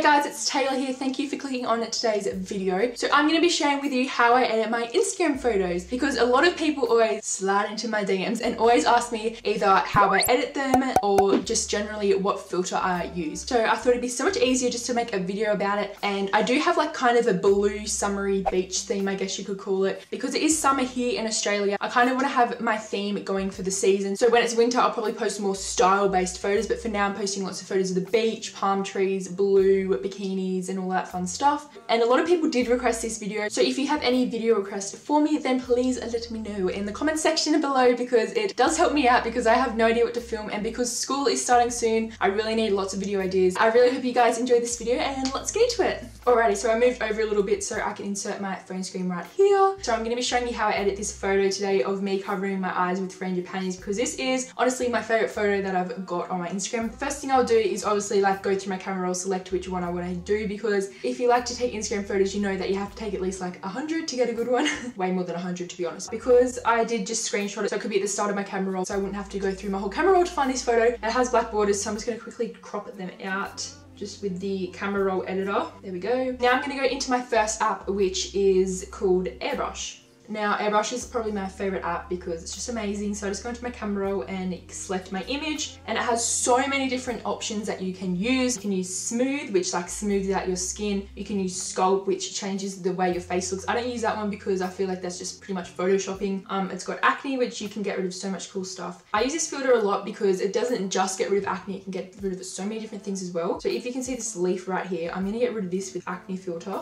guys, it's Tayla here. Thank you for clicking on today's video. So I'm going to be sharing with you how I edit my Instagram photos, because a lot of people always slide into my DMs and always ask me either how I edit them or just generally what filter I use. So I thought it'd be so much easier just to make a video about it. And I do have like kind of a blue summery beach theme, I guess you could call it, because it is summer here in Australia. I kind of want to have my theme going for the season. So when it's winter, I'll probably post more style-based photos, but for now I'm posting lots of photos of the beach, palm trees, blue, bikinis and all that fun stuff. And a lot of people did request this video, so if you have any video requests for me, then please let me know in the comment section below, because it does help me out, because I have no idea what to film, and because school is starting soon, I really need lots of video ideas. I really hope you guys enjoyed this video, and let's get into it. Alrighty, so I moved over a little bit so I can insert my phone screen right here. So I'm going to be showing you how I edit this photo today of me covering my eyes with frangipanis, because this is honestly my favorite photo that I've got on my Instagram. The first thing I'll do is obviously like go through my camera roll, select which one I want to do, because if you like to take Instagram photos, you know that you have to take at least like 100 to get a good one. Way more than 100 to be honest, because I did just screenshot it so it could be at the start of my camera roll, so I wouldn't have to go through my whole camera roll to find this photo. It has black borders, so I'm just going to quickly crop them out just with the camera roll editor. There we go. Now I'm going to go into my first app, which is called Airbrush. Now Airbrush is probably my favorite app because it's just amazing. So I just go into my camera roll and select my image, and it has so many different options that you can use. You can use smooth, which like smooths out your skin. You can use sculpt, which changes the way your face looks. I don't use that one because I feel like that's just pretty much photoshopping. It's got acne, which you can get rid of so much cool stuff. I use this filter a lot because it doesn't just get rid of acne, it can get rid of so many different things as well. So if you can see this leaf right here, I'm gonna get rid of this with acne filter.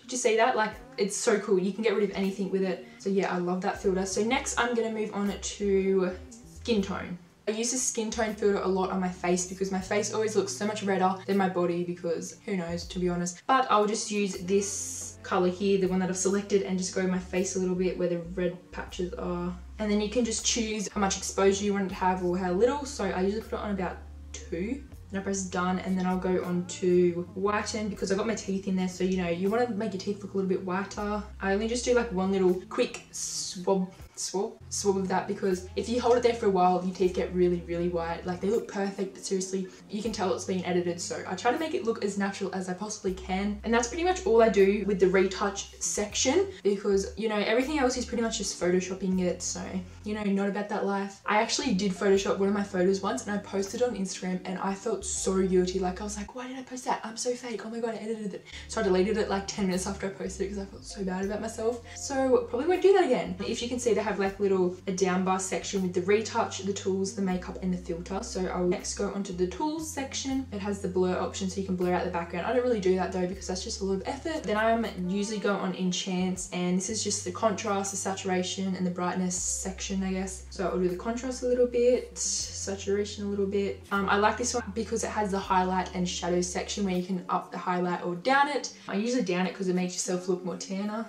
Did you see that? Like, it's so cool. You can get rid of anything with it. So yeah, I love that filter. So next I'm gonna move on to skin tone. I use the skin tone filter a lot on my face because my face always looks so much redder than my body, because who knows, to be honest. But I'll just use this color here, the one that I've selected, and just go my face a little bit where the red patches are. And then you can just choose how much exposure you want it to have or how little. So I usually put it on about 2. Then I press done, and then I'll go on to whiten because I got my teeth in there, so you know you want to make your teeth look a little bit whiter. I only just do like one little quick swab of that, because if you hold it there for a while your teeth get really white. Like, they look perfect, but seriously you can tell it's been edited, so I try to make it look as natural as I possibly can. And that's pretty much all I do with the retouch section, because you know everything else is pretty much just photoshopping it, so you know, not about that life. I actually did photoshop one of my photos once and I posted it on Instagram, and I felt so guilty. Like, I was like, why did I post that? I'm so fake. Oh my god, I edited it. So I deleted it like 10 minutes after I posted it because I felt so bad about myself. So probably won't do that again. If you can see, they have like a down bar section with the retouch, the tools, the makeup and the filter. So I'll next go onto the tools section. It has the blur option, so you can blur out the background. I don't really do that though because that's just a lot of effort. Then I'm usually go on enchants, and this is just the contrast, the saturation and the brightness section, I guess. So I'll do the contrast a little bit, saturation a little bit. I like this one because it has the highlight and shadow section where you can up the highlight or down it. I usually down it because it makes yourself look more tanner.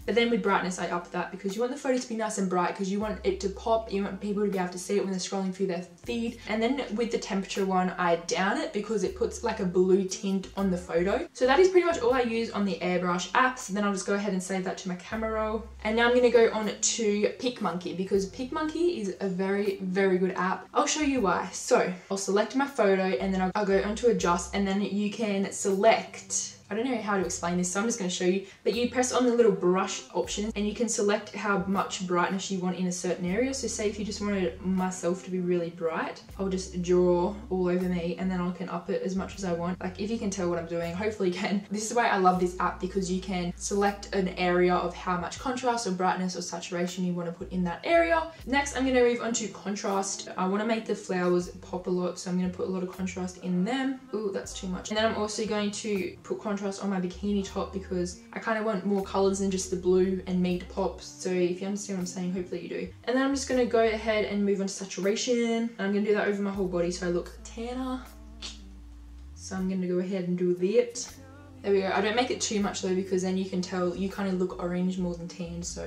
But then with brightness, I up that because you want the photo to be nice and bright, because you want it to pop, you want people to be able to see it when they're scrolling through their feed. And then with the temperature one, I down it because it puts like a blue tint on the photo. So that is pretty much all I use on the Airbrush app. So then I'll just go ahead and save that to my camera roll. And now I'm gonna go on to PicMonkey, because PicMonkey is a very good app. I'll show you why. So I'll select my photo, and then I'll go onto adjust, and then you can select, I don't know how to explain this, so I'm just going to show you. But you press on the little brush option and you can select how much brightness you want in a certain area. So say if you just wanted myself to be really bright, I'll just draw all over me, and then I can up it as much as I want. Like, if you can tell what I'm doing, hopefully you can. This is why I love this app, because you can select an area of how much contrast or brightness or saturation you want to put in that area. Next, I'm going to move on to contrast. I want to make the flowers pop a lot, so I'm going to put a lot of contrast in them. Ooh, that's too much. And then I'm also going to put contrast on my bikini top because I kind of want more colors than just the blue and me to pop. So if you understand what I'm saying, hopefully you do. And then I'm just going to go ahead and move on to saturation, and I'm going to do that over my whole body so I look tanner. So I'm going to go ahead and do that. There we go. I don't make it too much though, because then you can tell you kind of look orange more than tan, so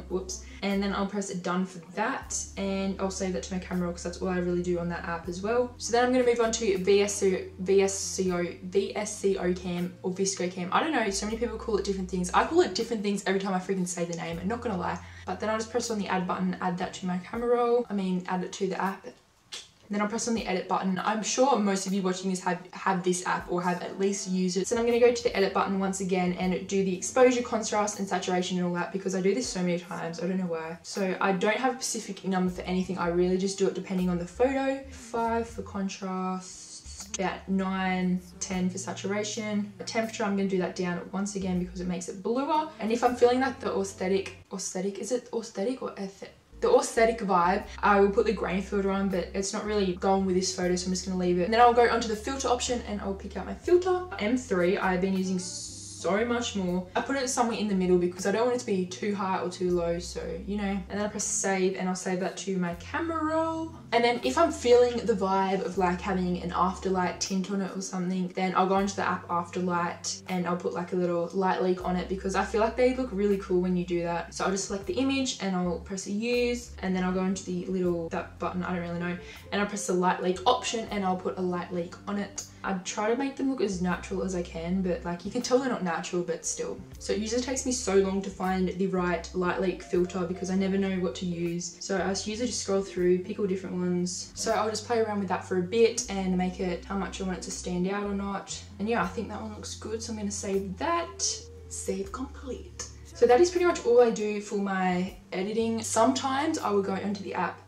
whoops. And then I'll press done for that, and I'll save that to my camera because that's all I really do on that app as well. So then I'm going to move on to VSCO cam or Visco cam. I don't know, so many people call it different things. I call it different things every time I freaking say the name, I'm not gonna lie. But then I'll just press on the add button, add that to my camera roll. I mean, add it to the app. then I'll press on the edit button. I'm sure most of you watching this have this app or have at least used it. So I'm going to go to the edit button once again and do the exposure, contrast and saturation and all that, because I do this so many times, I don't know why. So I don't have a specific number for anything, I really just do it depending on the photo. 5 for contrast, about 9, 10 for saturation. The temperature, I'm going to do that down once again because it makes it bluer. And if I'm feeling like the aesthetic, is it aesthetic or the aesthetic vibe, I will put the grain filter on, but it's not really going with this photo, so I'm just going to leave it. And then I'll go onto the filter option and I'll pick out my filter. M3, I've been using so much more. I put it somewhere in the middle because I don't want it to be too high or too low, so you know. And then I press save and I'll save that to my camera roll. And then if I'm feeling the vibe of like having an afterlight tint on it or something, then I'll go into the app Afterlight and I'll put like a little light leak on it because I feel like they look really cool when you do that. So I'll just select the image and I'll press use, and then I'll go into the little, that button, I don't really know, and I'll press the light leak option and I'll put a light leak on it. I try to make them look as natural as I can, but like you can tell they're not natural, but still. So it usually takes me so long to find the right light leak filter because I never know what to use. So I usually just scroll through, pick all different ones. So I'll just play around with that for a bit and make it how much I want it to stand out or not. And yeah, I think that one looks good. So I'm gonna save that, save complete. So that is pretty much all I do for my editing. Sometimes I will go into the app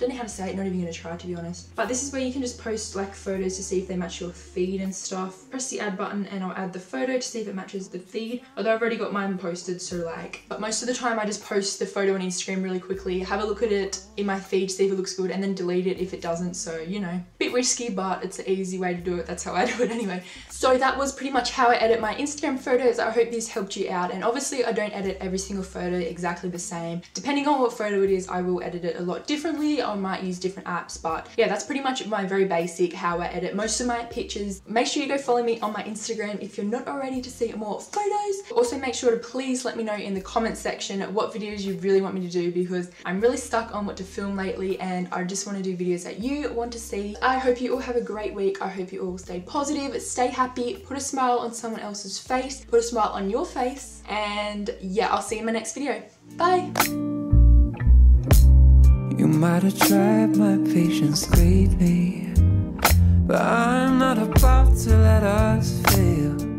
don't know how to say it, not even gonna try to be honest. But this is where you can just post like photos to see if they match your feed and stuff. Press the add button and I'll add the photo to see if it matches the feed. Although I've already got mine posted, so like, but most of the time I just post the photo on Instagram really quickly, have a look at it in my feed, see if it looks good, and then delete it if it doesn't. So, you know, bit risky, but it's an easy way to do it. That's how I do it anyway. So that was pretty much how I edit my Instagram photos. I hope this helped you out. And obviously I don't edit every single photo exactly the same. Depending on what photo it is, I will edit it a lot differently. I might use different apps, but yeah, that's pretty much my very basic how I edit most of my pictures. Make sure you go follow me on my Instagram if you're not already to see more photos. Also make sure to please let me know in the comment section what videos you really want me to do, because I'm really stuck on what to film lately and I just want to do videos that you want to see. I hope you all have a great week. I hope you all stay positive, stay happy, put a smile on someone else's face, put a smile on your face, and yeah, I'll see you in my next video. Bye! You might have tried my patience greatly, but I'm not about to let us fail.